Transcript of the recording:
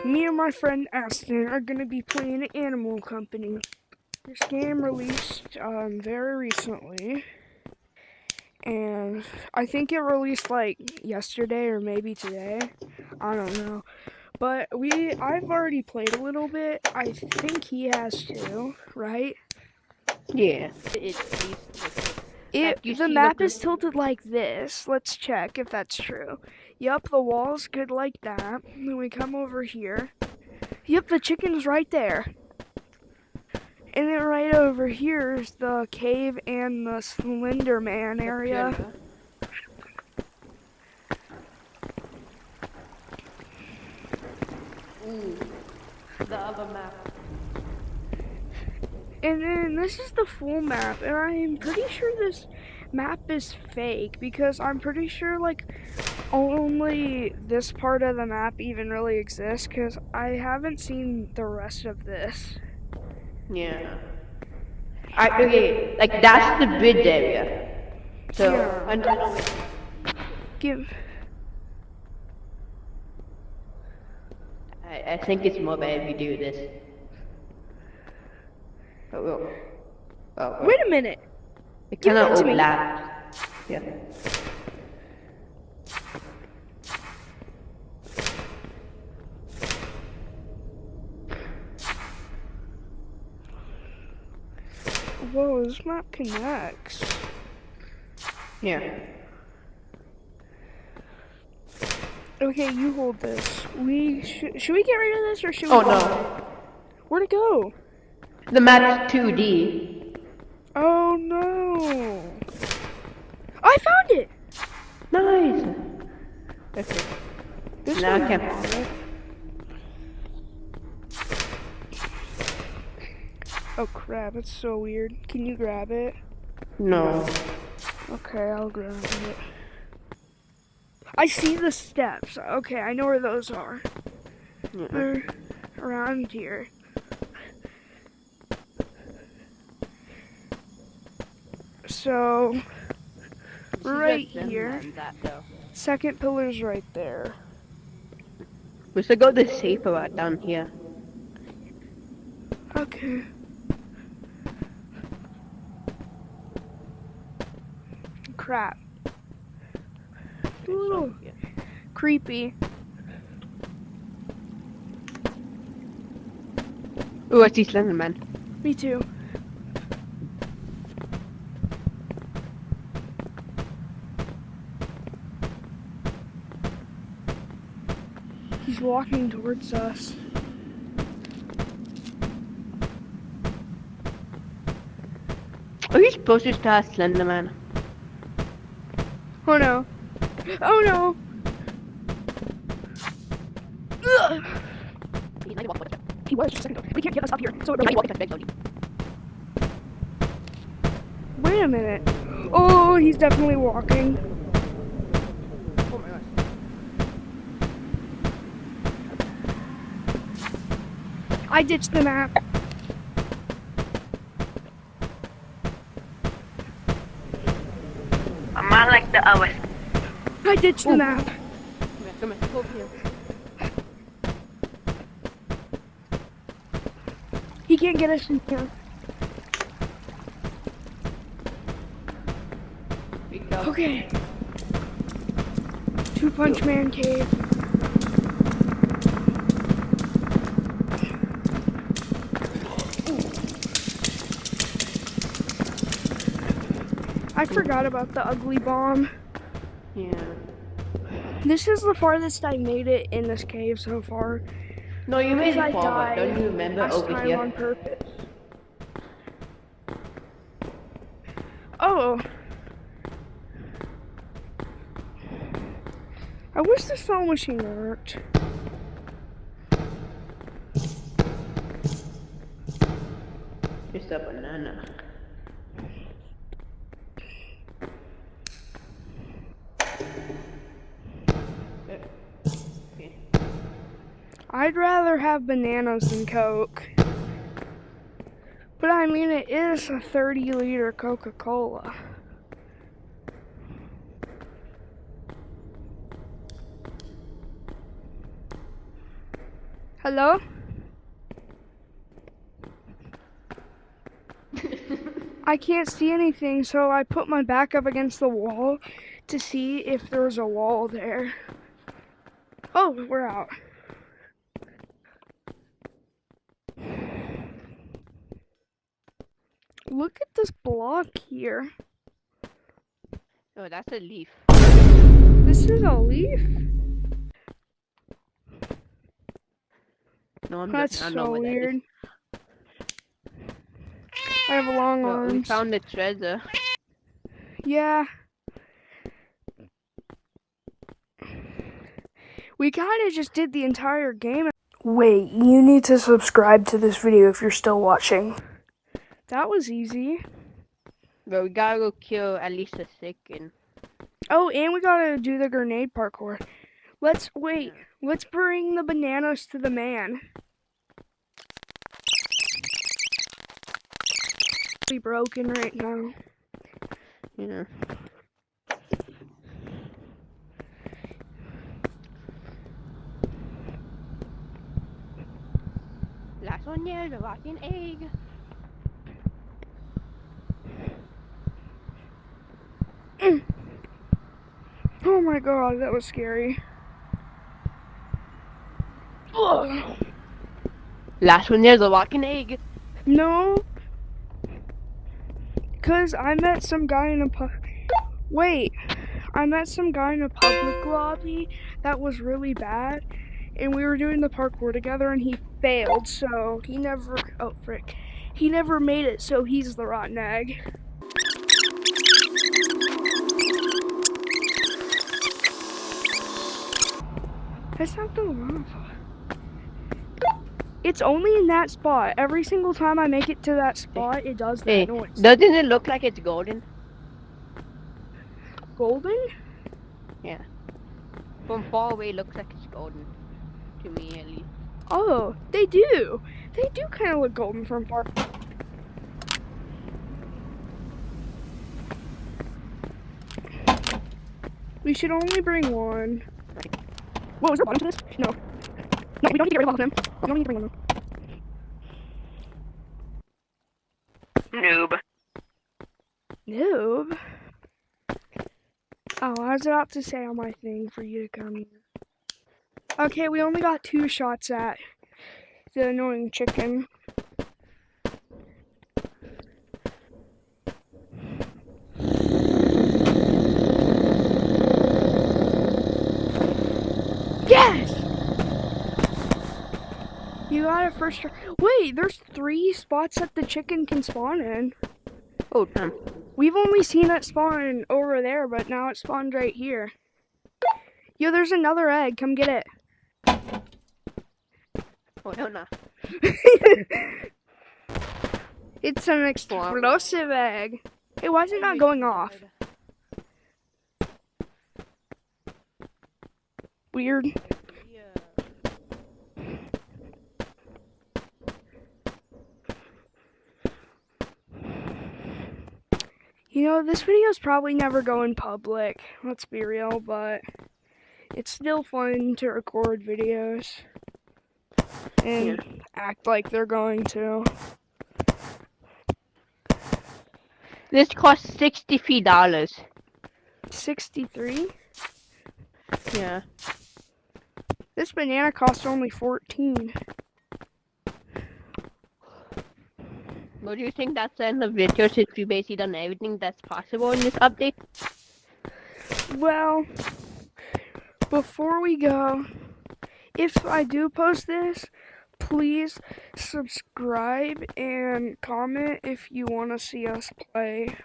Me and my friend Aston are gonna be playing Animal Company. This game released very recently, and I think it released like yesterday or maybe today. I don't know. But I've already played a little bit. I think he has too, right? Yeah. The map is tilted like this. Let's check if that's true. Yep, the wall's good like that. Then we come over here. Yep, the chicken's right there. And then right over here is the cave and the Slender Man area. Ooh, the other map. And then this is the full map, and I'm pretty sure this map is fake because I'm pretty sure like only this part of the map even really exists because I haven't seen the rest of this. Yeah. Okay, like that's the bridge area. So, Yeah. and I don't Give. I think it's more bad if we do this. Oh. Wait a minute. It Give kind of that to me. overlaps. Yeah. Whoa, this map connects. Yeah. Okay, you hold this. Should we get rid of this or should we? Oh no. Where'd it go? The map's 2D. Oh no! I found it. Nice. Okay. This Now one I can. has it. Oh crap! It's so weird. Can you grab it? No. Okay, I'll grab it. I see the steps. Okay, I know where those are. They're around here. So, right here. Second pillar's right there. We should go the safer route down here. Okay. Crap. Ooh, creepy. Ooh, I see Slender Man. Me too. He's walking towards us. Are you supposed to start Slender Man? Oh no. Oh no. Ugh. He was just a second ago. We can't get us up here. So wait a minute. Oh, he's definitely walking. Oh my gosh. I ditched the map. I'm on like the hours. I ditched the map. Come here. Go here. He can't get us in here. Okay. Two-Punch Man cave. I forgot about the ugly bomb. Yeah. This is the farthest I made it in this cave so far. No, you made I it forward. died Don't you remember last over time here? on purpose. Oh. I wish the sewing machine worked. It's a banana. Okay. I'd rather have bananas than Coke. But I mean, it is a 30-liter Coca-Cola. Hello? I can't see anything, so I put my back up against the wall to see if there was a wall there. Oh, we're out. Look at this block here. Oh, that's a leaf. This is a leaf? No, I'm That's just, I know so what weird. That I have long is. Well, arms. we found the treasure. Yeah. We kind of just did the entire game. Wait, you need to subscribe to this video if you're still watching. That was easy. But we gotta go kill at least a chicken. Oh, and we gotta do the grenade parkour. Let's wait. Let's bring the bananas to the man. Be broken right now. Yeah. Last one, yeah, the rotten egg. Oh my god, that was scary. Ugh. Last one, there's a rotten egg. No. Cause I met some guy in a I met some guy in a public lobby that was really bad, and we were doing the parkour together, and he failed, so he never. Oh frick! He never made it, so he's the rotten egg. That's not the lava. It's only in that spot. Every single time I make it to that spot, it does that Hey, noise. doesn't it look like it's golden? Golden? Yeah. From far away, it looks like it's golden. To me, at least. Oh, they do. They do kind of look golden from far. We should only bring one. Whoa, is there a bottom to this? No. No, we don't need to get rid of all of them. We don't need to bring one. Noob. Noob? Oh, I was about to say on my thing for you to come here. Okay, we only got 2 shots at the annoying chicken. Yes! You got it first try. Wait, there's 3 spots that the chicken can spawn in. Oh, damn. We've only seen it spawn over there, but now it spawned right here. Yo, there's another egg. Come get it. Oh, hell no. It's an explosive egg. Hey, why is it not going off? Weird. You know, this video's probably never going public, let's be real, but it's still fun to record videos and act like they're going to. This costs $63. 63? Yeah. This banana costs only 14. What do you think that's the end of the video since we basically done everything that's possible in this update? Well, before we go, if I do post this, please subscribe and comment if you want to see us play.